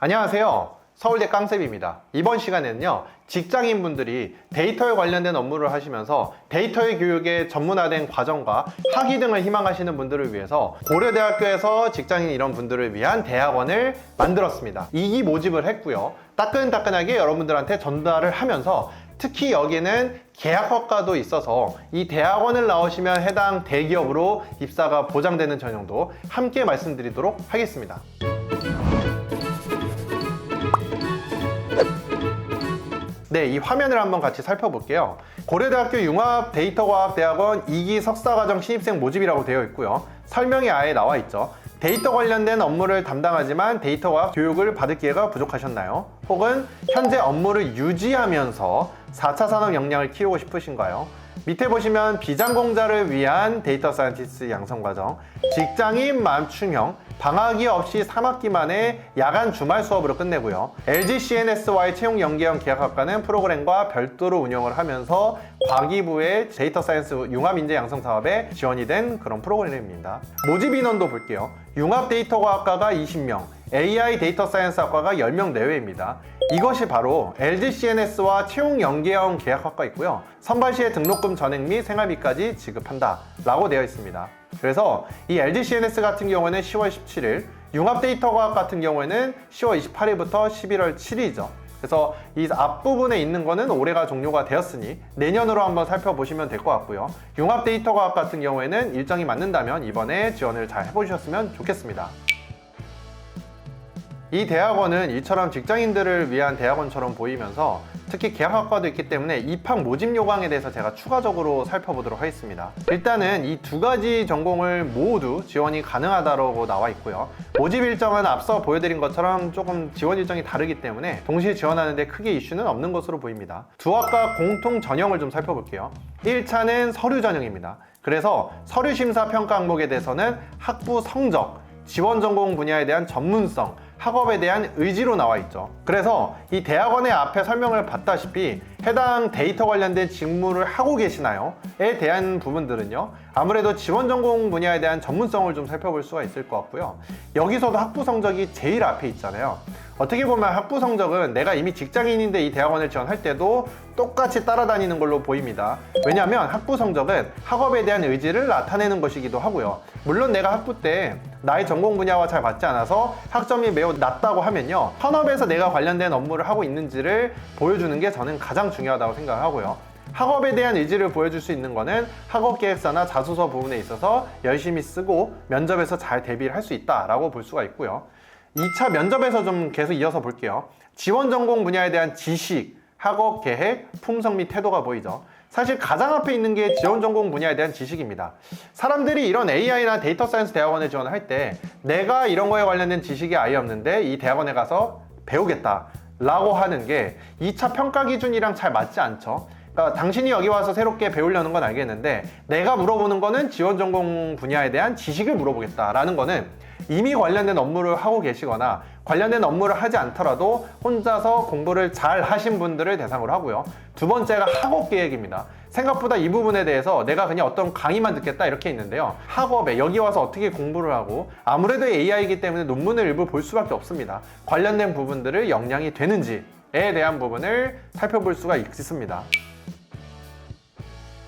안녕하세요. 서울대 깡쌤입니다. 이번 시간에는요, 직장인분들이 데이터에 관련된 업무를 하시면서 데이터의 교육에 전문화된 과정과 학위 등을 희망하시는 분들을 위해서 고려대학교에서 직장인 이런 분들을 위한 대학원을 만들었습니다. 2기 모집을 했고요. 따끈따끈하게 여러분들한테 전달을 하면서 특히 여기는 계약학과도 있어서 이 대학원을 나오시면 해당 대기업으로 입사가 보장되는 전형도 함께 말씀드리도록 하겠습니다. 네, 이 화면을 한번 같이 살펴볼게요. 고려대학교 융합데이터과학대학원 2기 석사과정 신입생 모집이라고 되어 있고요. 설명이 아예 나와 있죠. 데이터 관련된 업무를 담당하지만 데이터과학 교육을 받을 기회가 부족하셨나요? 혹은 현재 업무를 유지하면서 4차 산업 역량을 키우고 싶으신가요? 밑에 보시면 비전공자를 위한 데이터 사이언티스트 양성과정, 직장인 맞춤형, 방학이 없이 3학기 만에 야간 주말 수업으로 끝내고요. LG CNS와의 채용 연계형 계약학과는 프로그램과 별도로 운영을 하면서 과기부의 데이터 사이언스 융합 인재 양성 사업에 지원이 된 그런 프로그램입니다. 모집 인원도 볼게요. 융합 데이터과학과가 20명, AI 데이터 사이언스 학과가 10명 내외입니다. 이것이 바로 LG CNS와 채용 연계형 계약학과 있고요. 선발 시에 등록금 전액 및 생활비까지 지급한다 라고 되어 있습니다. 그래서 이 LG CNS 같은 경우에는 10월 17일, 융합데이터과학 같은 경우에는 10월 28일부터 11월 7일이죠. 그래서 이 앞부분에 있는 거는 올해가 종료가 되었으니 내년으로 한번 살펴보시면 될 것 같고요. 융합데이터과학 같은 경우에는 일정이 맞는다면 이번에 지원을 잘 해보셨으면 좋겠습니다. 이 대학원은 이처럼 직장인들을 위한 대학원처럼 보이면서 특히 계약학과도 있기 때문에 입학 모집 요강에 대해서 제가 추가적으로 살펴보도록 하겠습니다. 일단은 이 두 가지 전공을 모두 지원이 가능하다고 나와 있고요. 모집 일정은 앞서 보여드린 것처럼 조금 지원 일정이 다르기 때문에 동시에 지원하는데 크게 이슈는 없는 것으로 보입니다. 두 학과 공통 전형을 좀 살펴볼게요. 1차는 서류 전형입니다. 그래서 서류 심사 평가 항목에 대해서는 학부 성적, 지원 전공 분야에 대한 전문성, 학업에 대한 의지로 나와 있죠. 그래서 이 대학원의 앞에 설명을 봤다시피 해당 데이터 관련된 직무를 하고 계시나요? 에 대한 부분들은요, 아무래도 지원 전공 분야에 대한 전문성을 좀 살펴볼 수가 있을 것 같고요. 여기서도 학부 성적이 제일 앞에 있잖아요. 어떻게 보면 학부 성적은 내가 이미 직장인인데 이 대학원을 지원할 때도 똑같이 따라다니는 걸로 보입니다. 왜냐하면 학부 성적은 학업에 대한 의지를 나타내는 것이기도 하고요. 물론 내가 학부 때 나의 전공 분야와 잘 맞지 않아서 학점이 매우 낮다고 하면요, 현업에서 내가 관련된 업무를 하고 있는지를 보여주는 게 저는 가장 중요하다고 생각을 하고요. 학업에 대한 의지를 보여줄 수 있는 거는 학업계획서나 자소서 부분에 있어서 열심히 쓰고 면접에서 잘 대비를 할 수 있다라고 볼 수가 있고요. 2차 면접에서 좀 계속 이어서 볼게요. 지원 전공 분야에 대한 지식, 학업 계획, 품성 및 태도가 보이죠. 사실 가장 앞에 있는 게 지원 전공 분야에 대한 지식입니다. 사람들이 이런 AI나 데이터 사이언스 대학원에 지원을 할 때 내가 이런 거에 관련된 지식이 아예 없는데 이 대학원에 가서 배우겠다 라고 하는 게 2차 평가 기준이랑 잘 맞지 않죠. 그러니까 당신이 여기 와서 새롭게 배우려는 건 알겠는데 내가 물어보는 거는 지원 전공 분야에 대한 지식을 물어보겠다라는 거는 이미 관련된 업무를 하고 계시거나 관련된 업무를 하지 않더라도 혼자서 공부를 잘 하신 분들을 대상으로 하고요. 두 번째가 학업 계획입니다. 생각보다 이 부분에 대해서 내가 그냥 어떤 강의만 듣겠다 이렇게 있는데요. 학업에 여기 와서 어떻게 공부를 하고 아무래도 AI이기 때문에 논문을 일부 볼 수밖에 없습니다. 관련된 부분들을 역량이 되는지에 대한 부분을 살펴볼 수가 있습니다.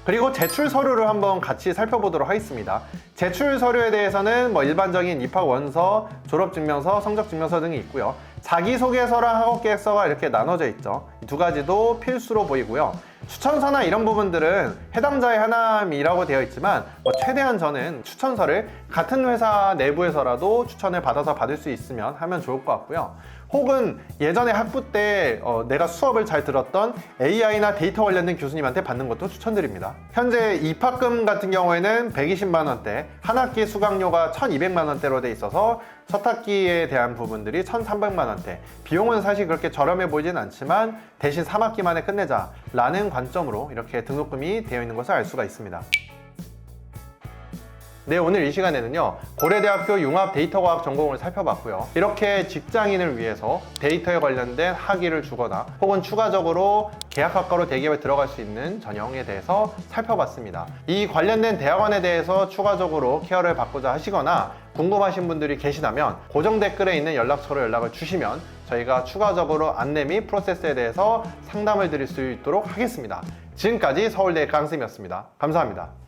그리고 제출 서류를 한번 같이 살펴보도록 하겠습니다. 제출 서류에 대해서는 일반적인 입학 원서, 졸업증명서, 성적증명서 등이 있고요. 자기소개서랑 학업계획서가 이렇게 나눠져 있죠. 이 두 가지도 필수로 보이고요. 추천서나 이런 부분들은 해당자의 하나임이라고 되어 있지만 최대한 저는 추천서를 같은 회사 내부에서라도 추천을 받아서 받을 수 있으면 하면 좋을 것 같고요. 혹은 예전에 학부 때 내가 수업을 잘 들었던 AI나 데이터 관련된 교수님한테 받는 것도 추천드립니다. 현재 입학금 같은 경우에는 120만 원대, 한 학기 수강료가 1,200만 원대로 돼 있어서 첫 학기에 대한 부분들이 1,300만 원대. 비용은 사실 그렇게 저렴해 보이진 않지만 대신 3학기 만에 끝내자 라는 관점으로 이렇게 등록금이 되어 있는 것을 알 수가 있습니다. 네, 오늘 이 시간에는요, 고려대학교 융합 데이터과학 전공을 살펴봤고요. 이렇게 직장인을 위해서 데이터에 관련된 학위를 주거나 혹은 추가적으로 계약학과로 대기업에 들어갈 수 있는 전형에 대해서 살펴봤습니다. 이 관련된 대학원에 대해서 추가적으로 케어를 받고자 하시거나 궁금하신 분들이 계시다면 고정 댓글에 있는 연락처로 연락을 주시면 저희가 추가적으로 안내 및 프로세스에 대해서 상담을 드릴 수 있도록 하겠습니다. 지금까지 서울대 강쌤이었습니다. 감사합니다.